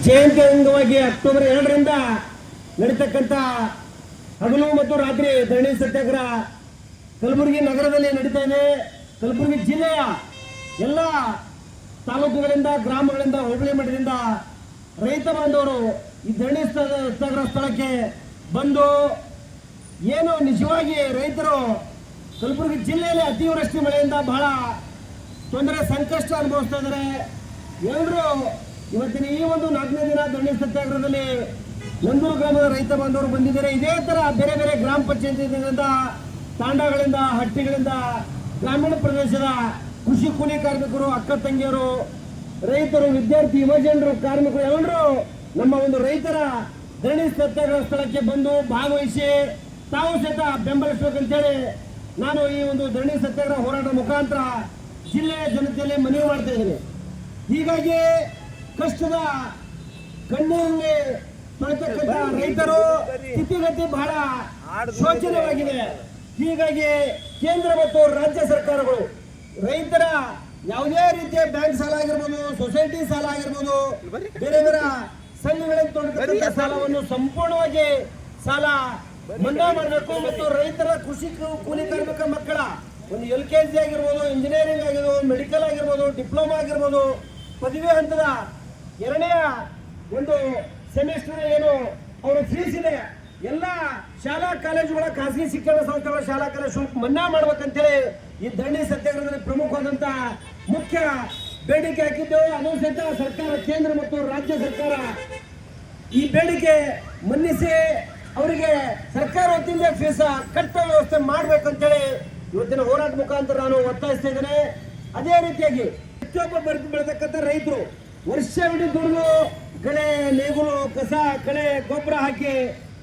ಜಯಂತಿ ಅಂಗವಾಗಿ ಅಕ್ಟೋಬರ್ 2ರಿಂದ ನಡೀತಕ್ಕಂಥ ಹಗಲು ಮತ್ತು ರಾತ್ರಿ ಧರಣಿ ಸತ್ಯಾಗ್ರಹ ಕಲಬುರಗಿ ನಗರದಲ್ಲಿ ನಡೀತಾ ಇದೆ. ಕಲಬುರಗಿ ಜಿಲ್ಲೆಯ ಎಲ್ಲ ತಾಲೂಕುಗಳಿಂದ, ಗ್ರಾಮಗಳಿಂದ, ಹೋಬಳಿ ಮಟ್ಟದಿಂದ ರೈತ ಬಾಂಧವರು ಈ ಧರಣಿ ಸತ್ಯಾಗ್ರಹ ಸ್ಥಳಕ್ಕೆ ಬಂದು ಏನು ನಿಜವಾಗಿ ರೈತರು ಕಲಬುರಗಿ ಜಿಲ್ಲೆಯಲ್ಲಿ ಅತಿವೃಷ್ಟಿ ಮಳೆಯಿಂದ ಬಹಳ ತೊಂದರೆ ಸಂಕಷ್ಟ ಅನುಭವಿಸ್ತಾ ಇದ್ದಾರೆ. ಎಲ್ಲರೂ ಇವತ್ತಿನ ಈ ಒಂದು 4ನೇ ದಿನ ಧರಣಿ ಸತ್ಯಾಗ್ರಹದಲ್ಲಿ ನಂದೂರು ಗ್ರಾಮದ ರೈತ ಬಾಂಧವರು ಬಂದಿದ್ದಾರೆ. ಇದೇ ತರ ಬೇರೆ ಬೇರೆ ಗ್ರಾಮ ಪಂಚಾಯತಿಗಳಿಂದ, ತಾಂಡಗಳಿಂದ, ಹಟ್ಟಿಗಳಿಂದ, ಗ್ರಾಮೀಣ ಪ್ರದೇಶದ ಕೃಷಿ ಕೂಲಿ ಕಾರ್ಮಿಕರು, ಅಕ್ಕ ತಂಗಿಯರು, ರೈತರು, ವಿದ್ಯಾರ್ಥಿ, ಯುವಜನರು, ಕಾರ್ಮಿಕರು ಎಲ್ಲರೂ ನಮ್ಮ ಒಂದು ರೈತರ ಧರಣಿ ಸತ್ಯಾಗ್ರಹ ಸ್ಥಳಕ್ಕೆ ಬಂದು ಭಾಗವಹಿಸಿ ತಾವು ಸಹಿತ ಬೆಂಬಲಿಸಬೇಕಂತೇಳಿ ನಾನು ಈ ಒಂದು ಧರಣಿ ಸತ್ಯಾಗ್ರಹ ಹೋರಾಟ ಮುಖಾಂತರ ಜಿಲ್ಲೆಯ ಜನತೆಯಲ್ಲಿ ಮನವಿ ಮಾಡ್ತಾ ಇದ್ದೀನಿ. ಹೀಗಾಗಿ ಕಷ್ಟದ ಕಣ್ಣಲ್ಲಿ ತೊಳೆತಕ್ಕಂಥ ರೈತರು ಸ್ಥಿತಿಗತಿ ಬಹಳ ಶೋಚನೀಯವಾಗಿದೆ. ಹೀಗಾಗಿ ಕೇಂದ್ರ ಮತ್ತು ರಾಜ್ಯ ಸರ್ಕಾರಗಳು ರೈತರ ಯಾವುದೇ ರೀತಿಯ ಬ್ಯಾಂಕ್ ಸಾಲ ಆಗಿರ್ಬೋದು, ಸೊಸೈಟಿ ಸಾಲ ಆಗಿರ್ಬೋದು, ಬೇರೆ ಬೇರೆ ಸಂಘಗಳಿಗೆ ತೊಡಗಿದ ಸಾಲವನ್ನು ಸಂಪೂರ್ಣವಾಗಿ ಸಾಲ ಮನ್ನಾ ಮಾಡಬೇಕು ಮತ್ತು ರೈತರ ಕೃಷಿ ಕೂಲಿ ಕಾರ್ಮಿಕ ಮಕ್ಕಳ ಒಂದು LKG ಆಗಿರ್ಬೋದು, ಇಂಜಿನಿಯರಿಂಗ್ ಆಗಿರ್ಬೋದು, ಮೆಡಿಕಲ್ ಆಗಿರ್ಬೋದು, ಡಿಪ್ಲೊಮಾ ಆಗಿರ್ಬೋದು, ಪದವಿ ಹಂತದ 2ನೇ ಒಂದು ಸೆಮಿಸ್ಟರ್ ಏನು ಅವರು ಫೀಸ್ ಇದೆ, ಎಲ್ಲ ಶಾಲಾ ಕಾಲೇಜುಗಳ, ಖಾಸಗಿ ಶಿಕ್ಷಣ ಸಂಸ್ಥೆಗಳ ಶಾಲಾ ಕಾಲೇಜು ಶುಲ್ಕ ಮನ್ನಾ ಮಾಡ್ಬೇಕಂತೇಳಿ ಈ ಧರಣಿ ಸತ್ಯಾಗ್ರಹದಲ್ಲಿ ಪ್ರಮುಖವಾದಂತ ಮುಖ್ಯ ಬೇಡಿಕೆ ಹಾಕಿದ್ದೆವು. ಅದು ಸಹಿತ ಸರ್ಕಾರ, ಕೇಂದ್ರ ಮತ್ತು ರಾಜ್ಯ ಸರ್ಕಾರ ಈ ಬೇಡಿಕೆ ಮನ್ನಿಸಿ ಅವರಿಗೆ ಸರ್ಕಾರ ವತಿಯಿಂದ ಫೀಸ್ ಕಟ್ಟುವ ವ್ಯವಸ್ಥೆ ಮಾಡ್ಬೇಕಂತೇಳಿ ಇವತ್ತಿನ ಹೋರಾಟ ಮುಖಾಂತರ ನಾನು ಒತ್ತಾಯಿಸ್ತಾ ಇದ್ದೇನೆ. ಅದೇ ರೀತಿಯಾಗಿ ಪ್ರತಿಯೊಬ್ಬ ಬೆಳೆತಕ್ಕಂಥ ರೈತರು ವರ್ಷವಿಡೀ ದುಡಿದು ಗಳೆ, ನೇಗುಲು, ಕಸ, ಕಳೆ, ಗೊಬ್ಬರ ಹಾಕಿ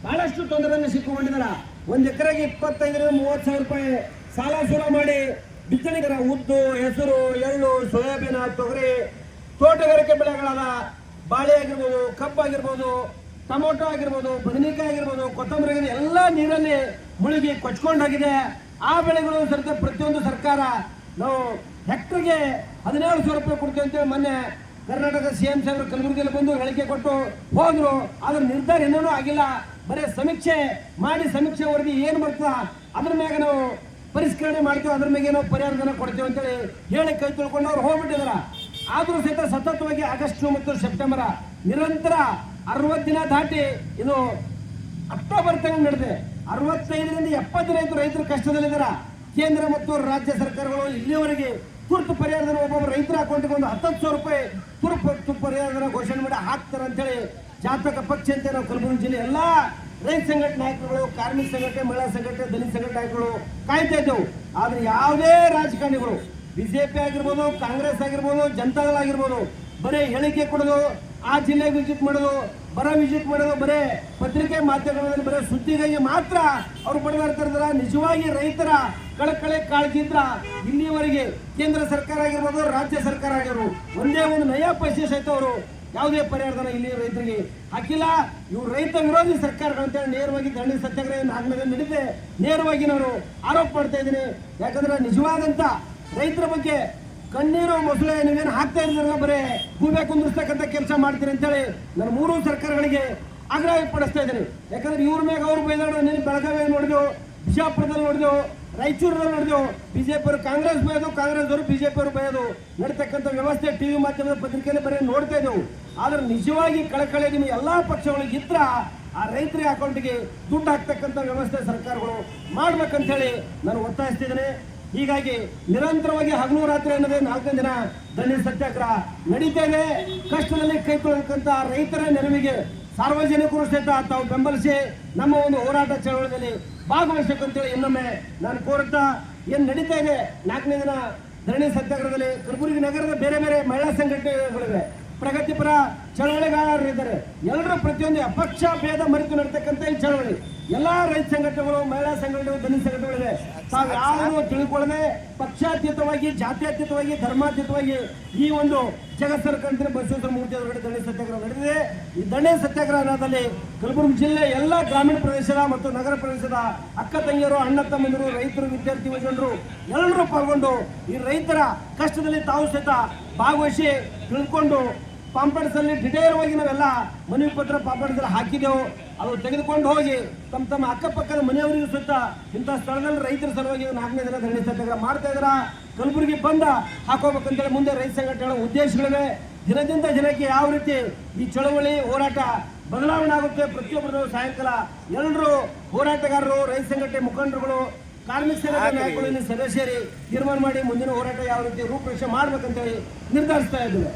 ಬಹಳಷ್ಟು ತೊಂದರೆಯನ್ನು ಸಿಕ್ಕಿಕೊಂಡಿದ್ದಾರೆ. 1 ಎಕರೆಗೆ 25,000 ರಿಂದ 30,000 ರೂಪಾಯಿ ಸಾಲ ಸೂಲ ಮಾಡಿ ಬಿತ್ತನೆಗರ ಉದ್ದು, ಹೆಸರು, ಎಳ್ಳು, ಸೋಯಾಬೀನ್, ತೊಗರಿ, ತೋಟಗಾರಿಕೆ ಬೆಳೆಗಳಾದ ಬಾಳೆ ಆಗಿರ್ಬೋದು, ಕಬ್ಬಾಗಿರ್ಬೋದು, ಟೊಮೊಟೊ ಆಗಿರ್ಬೋದು, ಬದನೆಕಾಯಿ ಆಗಿರ್ಬೋದು, ಕೊತ್ತಂಬರಿ ಆಗಿರ್ಬೋದು, ಎಲ್ಲ ನೀರಲ್ಲಿ ಮುಳುಗಿ ಕೊಚ್ಕೊಂಡಾಗಿದೆ. ಆ ಬೆಳೆಗಳು ಸಹಿತ ಪ್ರತಿಯೊಂದು ಸರ್ಕಾರ ನಾವು ಹೆಕ್ಟರ್ಗೆ 17,000 ರೂಪಾಯಿ ಕೊಡ್ತೀವಿ ಅಂತೇಳಿ ಮೊನ್ನೆ ಕರ್ನಾಟಕ CM ಸಾಹೇಬರು ಕಲಬುರಗಿಯಲ್ಲಿ ಬಂದು ಹೇಳಿಕೆ ಕೊಟ್ಟು ಹೋದ್ರು. ಆದ್ರೆ ನಿರ್ಧಾರ ಇನ್ನೂ ಆಗಿಲ್ಲ. ಬರೀ ಸಮೀಕ್ಷೆ ಮಾಡಿ ಸಮೀಕ್ಷೆ ವರದಿ ಏನು ಬರ್ತದ ಅದ್ರ ಮ್ಯಾಗ ನಾವು ಪರಿಷ್ಕರಣೆ ಮಾಡ್ತೀವಿ, ಅದ್ರ ಮ್ಯಾಗ ನಾವು ಪರಿಹಾರಧನ ಕೊಡ್ತೀವಿ ಅಂತೇಳಿ ಹೇಳಿ ಕೈ ತೊಳ್ಕೊಂಡು ಅವ್ರು ಹೋಗ್ಬಿಟ್ಟಿದಾರ. ಆದ್ರೂ ಸಹಿತ ಸತತವಾಗಿ ಆಗಸ್ಟ್ ಮತ್ತು ಸೆಪ್ಟೆಂಬರ್ ನಿರಂತರ 60 ದಿನ ದಾಟಿ ಇದು ಅಕ್ಟೋಬರ್ ತಿಂಗಳು ನಡೆದಿದೆ. 65 ರಿಂದ 70 ರೈತರು ಕಷ್ಟದಲ್ಲಿದ್ದಾರೆ. ಕೇಂದ್ರ ಮತ್ತು ರಾಜ್ಯ ಸರ್ಕಾರಗಳು ಇಲ್ಲಿಯವರೆಗೆ ತುರ್ತು ಪರಿಹಾರಧನ ಒಬ್ಬೊಬ್ಬ ರೈತರ ಅಕೌಂಟ್ಗೆ ಒಂದು 10,000 ರೂಪಾಯಿ ತುರ್ತು ಪರಿಹಾರಧನ ಘೋಷಣೆ ಮಾಡಿ ಹಾಕ್ತಾರೆ ಅಂತೇಳಿ ಜಾತಕ ಪಕ್ಷ ಅಂತ ನಾವು ಕಲಬುರಗಿ ಜಿಲ್ಲೆ ಎಲ್ಲ ರೈತ ಸಂಘಟನೆ ನಾಯಕರುಗಳು, ಕಾರ್ಮಿಕ ಸಂಘಟನೆ, ಮಹಿಳಾ ಸಂಘಟನೆ, ದಲಿತ ಸಂಘಟನೆ ನಾಯಕರು ಕಾಯ್ತಾ ಇದ್ದೆವು. ಆದ್ರೆ ಯಾವುದೇ ರಾಜಕಾರಣಿಗಳು BJP ಆಗಿರ್ಬೋದು, ಕಾಂಗ್ರೆಸ್ ಆಗಿರ್ಬೋದು, ಜನತಾದಳ ಆಗಿರ್ಬೋದು ಬರೀ ಹೇಳಿಕೆ ಕೊಡೋದು, ಆ ಜಿಲ್ಲೆಗೆ ವಿಸಿಟ್ ಮಾಡೋದು, ವಿಸಿಟ್ ಮಾಡೋದು, ಬರೇ ಪತ್ರಿಕೆ ಮಾಧ್ಯಮಗಳಲ್ಲಿ ಬರೀ ಸುದ್ದಿಗಾಗಿ ಮಾತ್ರ ಅವ್ರು ಪಡೆದಾಡ್ತಿರ್ತಾರ. ನಿಜವಾಗಿ ರೈತರ ಕಳಕಳೆ ಕಾಳಜಿ ಇದ್ರ ಇಲ್ಲಿವರೆಗೆ ಕೇಂದ್ರ ಸರ್ಕಾರ ಆಗಿರ್ಬೋದು, ರಾಜ್ಯ ಸರ್ಕಾರ ಆಗಿರ್ಬೋದು ಒಂದೇ ಒಂದು ನಯಾ ಪೈಸೆ ಸಹಿತ ಅವರು ಯಾವುದೇ ಪರಿಹಾರಧನ ಇಲ್ಲಿ ರೈತರಿಗೆ ಹಾಕಿಲ್ಲ. ಇವ್ರು ರೈತ ವಿರೋಧಿ ಸರ್ಕಾರಗಳಂತೇಳಿ ನೇರವಾಗಿ ಧರಣಿ ಸತ್ಯಾಗ್ರಹ 4ನೇ ನಡೀತೆ ನೇರವಾಗಿ ನಾನು ಆರೋಪ ಮಾಡ್ತಾ ಇದ್ದೀನಿ. ಯಾಕಂದ್ರೆ ನಿಜವಾದಂತ ರೈತರ ಬಗ್ಗೆ ಕಣ್ಣೀರು ಮೊಸಳೆ ನೀವೇನು ಹಾಕ್ತಾ ಇದ್ದೀರಲ್ಲ, ಬರೇ ಗೂಬೆ ಕುಂದಿರ್ತಕ್ಕಂಥ ಕೆಲಸ ಮಾಡ್ತೀರಿ ಅಂತೇಳಿ ನಾನು 3 ಸರ್ಕಾರಗಳಿಗೆ ಆಗ್ರಹ ಪಡಿಸ್ತಾ ಇದ್ದೀನಿ. ಯಾಕಂದ್ರೆ ಇವ್ರ ಮ್ಯಾಗ ಅವ್ರು ಬೈದಾಡೋ, ನೀನು ಬೆಳಗಾವಿ ನೋಡಿದೆವು, ಬಿಜಾಪುರದಲ್ಲಿ ನೋಡಿದೆವು, ರಾಯಚೂರಲ್ಲಿ ನೋಡಿದೆವು, BJP ಅವರು ಕಾಂಗ್ರೆಸ್ ಬೈಯೋದು, ಕಾಂಗ್ರೆಸ್ ಅವರು BJP ಅವರು ಬೈಯೋದು ನಡೀತಕ್ಕಂಥ ವ್ಯವಸ್ಥೆ TV ಮಾಧ್ಯಮದ ಪತ್ರಿಕೆಯಲ್ಲಿ ಬರೀ ನೋಡ್ತಾ ಇದ್ದೆವು. ಆದ್ರೆ ನಿಜವಾಗಿ ಕಳಕಳಿ ನಿಮ್ಮ ಎಲ್ಲಾ ಪಕ್ಷಗಳಿಗೆ ಇದ್ರ ಆ ರೈತರ ಅಕೌಂಟ್ಗೆ ದುಡ್ಡು ಹಾಕ್ತಕ್ಕಂಥ ವ್ಯವಸ್ಥೆ ಸರ್ಕಾರಗಳು ಮಾಡ್ಬೇಕಂತ ಹೇಳಿ ನಾನು ಒತ್ತಾಯಿಸ್ತಿದ್ದೇನೆ. ಹೀಗಾಗಿ ನಿರಂತರವಾಗಿ ಹಗಲು ರಾತ್ರಿ ಅನ್ನೋದೇ 4ನೇ ದಿನ ಧರಣಿ ಸತ್ಯಾಗ್ರಹ ನಡೀತಾ ಇದೆ. ಕಷ್ಟದಲ್ಲಿ ಕೈ ತೊಳಕಂತ ರೈತರ ನೆರವಿಗೆ ಸಾರ್ವಜನಿಕರು ಸಹಿತ ತಾವು ಬೆಂಬಲಿಸಿ ನಮ್ಮ ಒಂದು ಹೋರಾಟ ಚಳವಳಿಯಲ್ಲಿ ಭಾಗವಹಿಸಬೇಕಂತೇಳಿ ಇನ್ನೊಮ್ಮೆ ನಾನು ಕೋರುತ್ತಾ, ಏನು ನಡೀತಾ ಇದೆ 4ನೇ ದಿನ ಧರಣಿ ಸತ್ಯಾಗ್ರಹದಲ್ಲಿ ಕಲಬುರಗಿ ನಗರದ ಬೇರೆ ಬೇರೆ ಮಹಿಳಾ ಸಂಘಟನೆಗಳಿವೆ, ಪ್ರಗತಿಪರ ಚಳವಳಿಗಾರರಿದ್ದಾರೆ. ಎಲ್ಲರೂ ಪ್ರತಿಯೊಂದು ಅಪಕ್ಷ ಭೇದ ಮರೆತು ನಡೀತಕ್ಕಂಥ ಈ ಚಳವಳಿ ಎಲ್ಲಾ ರೈತ ಸಂಘಟನೆಗಳು, ಮಹಿಳಾ ಸಂಘಟನೆಗಳು, ದಲಿತ ಸಂಘಟನೆಗಳಿವೆ. ತಾವು ಯಾವುದು ತಿಳ್ಕೊಳ್ಳದೆ ಪಕ್ಷಾತೀತವಾಗಿ, ಜಾತ್ಯತೀತವಾಗಿ, ಧರ್ಮಾತೀತವಾಗಿ ಈ ಒಂದು ಜಗತ್ಸರ ಕಂತ್ರಿ ಬಸವೇಶ್ವರ ಮೂರ್ತಿ ಅವರ ಧರಣಿ ಸತ್ಯಾಗ್ರಹ ನಡೆದಿದೆ. ಈ ಧರಣಿ ಸತ್ಯಾಗ್ರಹದಲ್ಲಿ ಕಲಬುರಗಿ ಜಿಲ್ಲೆ ಎಲ್ಲ ಗ್ರಾಮೀಣ ಪ್ರದೇಶದ ಮತ್ತು ನಗರ ಪ್ರದೇಶದ ಅಕ್ಕ ತಂಗಿಯರು, ಅಣ್ಣ ತಮ್ಮಂದಿರು, ರೈತರು, ವಿದ್ಯಾರ್ಥಿ ಯುವಜನರು ಎಲ್ಲರೂ ಪಾಲ್ಗೊಂಡು ಈ ರೈತರ ಕಷ್ಟದಲ್ಲಿ ತಾವು ಸಹಿತ ಭಾಗವಹಿಸಿ ತಿಳ್ಕೊಂಡು ಪಾಂಪಡ್ಸ್ ಅಲ್ಲಿ ಡಿಟೇಲ್ ಆಗಿ ನಾವೆಲ್ಲ ಮನವಿ ಪತ್ರ ಪಾಂಪಡ್ಸ್ ಅಲ್ಲಿ ಹಾಕಿದೆವು. ಅದು ತೆಗೆದುಕೊಂಡು ಹೋಗಿ ತಮ್ಮ ತಮ್ಮ ಅಕ್ಕಪಕ್ಕದ ಮನೆಯವರಿಗೂ ಸುತ್ತ ಇಂಥ ಸ್ಥಳದಲ್ಲಿ ರೈತರ ಸಲುವಾಗಿ 4ನೇ ದಿನ ಧರಣಿ ಸತ್ಯಾಗ್ರಹ ಮಾಡ್ತಾ ಇದ್ರ. ಕಲಬುರಗಿ ಬಂದ ಹಾಕೋಬೇಕಂತೇಳಿ ಮುಂದೆ ರೈತ ಸಂಘಟನೆಗಳ ಉದ್ದೇಶಗಳಿವೆ. ದಿನದಿಂದ ದಿನಕ್ಕೆ ಯಾವ ರೀತಿ ಈ ಚಳವಳಿ ಹೋರಾಟ ಬದಲಾವಣೆ ಆಗುತ್ತೆ, ಪ್ರತಿಯೊಬ್ಬರು ಸಾಯಂಕಾಲ ಎಲ್ಲರೂ ಹೋರಾಟಗಾರರು, ರೈತ ಸಂಘಟನೆ ಮುಖಂಡರುಗಳು, ಕಾರ್ಮಿಕ ಸಂಘಟನೆ ನಾಯಕರು ಇಲ್ಲಿ ಸಭೆ ಸೇರಿ ತೀರ್ಮಾನ ಮಾಡಿ ಮುಂದಿನ ಹೋರಾಟ ಯಾವ ರೀತಿ ರೂಪರೇಷೆ ಮಾಡ್ಬೇಕಂತೇಳಿ ನಿರ್ಧರಿಸ್ತಾ ಇದ್ದೇವೆ.